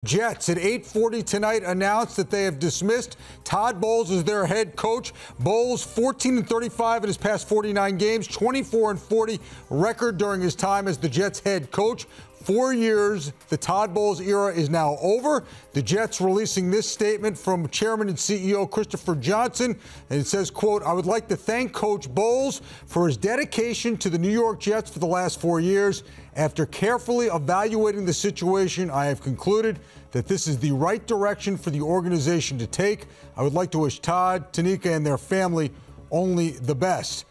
Jets at 8:40 tonight announced that they have dismissed Todd Bowles as their head coach. Bowles 14-35 in his past 49 games, 24-40 record during his time as the Jets head coach. 4 years, the Todd Bowles era is now over. The Jets releasing this statement from Chairman and CEO Christopher Johnson, and it says, quote, "I would like to thank Coach Bowles for his dedication to the New York Jets for the last 4 years. After carefully evaluating the situation, I have concluded that this is the right direction for the organization to take. I would like to wish Todd, Tanika, and their family only the best."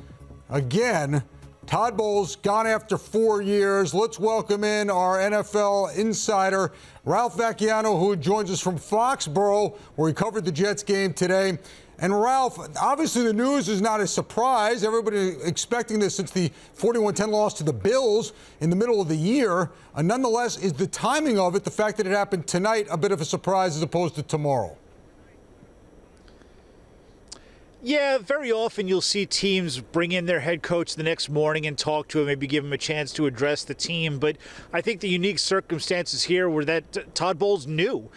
Again, Todd Bowles gone after 4 years. Let's welcome in our NFL insider, Ralph Vacchiano, who joins us from Foxborough, where he covered the Jets game today. And Ralph, obviously the news is not a surprise. Everybody expecting this since the 41-10 loss to the Bills in the middle of the year. Nonetheless, is the timing of it, the fact that it happened tonight, a bit of a surprise as opposed to tomorrow? Yeah, very often you'll see teams bring in their head coach the next morning and talk to him, maybe give him a chance to address the team. But I think the unique circumstances here were that Todd Bowles knew.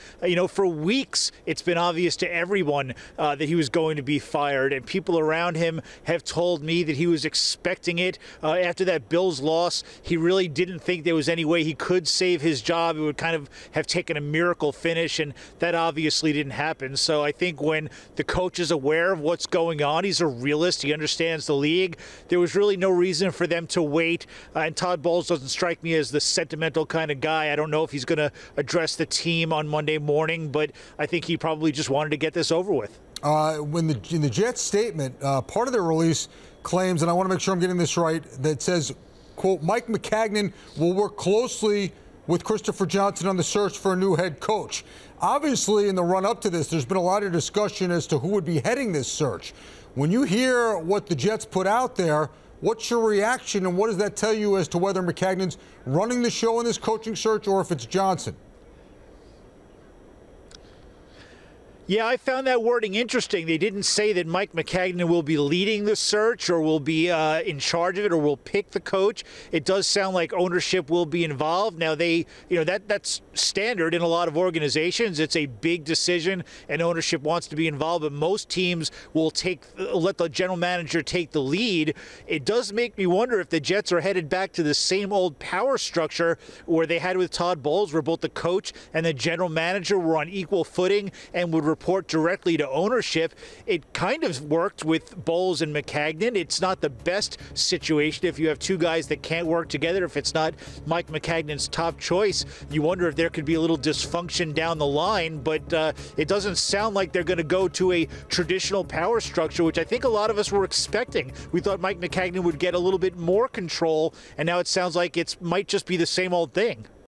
For weeks, it's been obvious to everyone that he was going to be fired. And people around him have told me that he was expecting it. After that Bills loss, he really didn't think there was any way he could save his job. It would kind of have taken a miracle finish, and that obviously didn't happen. So I think when the coach is aware of what's going on, he's a realist, he understands the league, there was really no reason for them to wait. And Todd Bowles doesn't strike me as the sentimental kind of guy. I don't know if he's going to address the team on Monday morning, but I think he probably just wanted to get this over with. In the Jets statement, part of their release claims, and I want to make sure I'm getting this right, that says, quote, "Mike Maccagnan will work closely with Christopher Johnson on the search for a new head coach." Obviously, in the run-up to this, there's been a lot of discussion as to who would be heading this search. When you hear what the Jets put out there, what's your reaction, and what does that tell you as to whether Maccagnan's running the show in this coaching search or if it's Johnson? Yeah, I found that wording interesting. They didn't say that Mike Maccagnan will be leading the search or will be in charge of it or will pick the coach. It does sound like ownership will be involved. Now, that's standard in a lot of organizations. It's a big decision, and ownership wants to be involved, but most teams will let the general manager take the lead. It does make me wonder if the Jets are headed back to the same old power structure where they had with Todd Bowles, where both the coach and the general manager were on equal footing and would report directly to ownership. It kind of worked with Bowles and Maccagnan. It's not the best situation if you have two guys that can't work together. If it's not Mike Maccagnan's top choice, you wonder if there could be a little dysfunction down the line, but it doesn't sound like they're going to go to a traditional power structure, which I think a lot of us were expecting. We thought Mike Maccagnan would get a little bit more control, and now it sounds like it might just be the same old thing.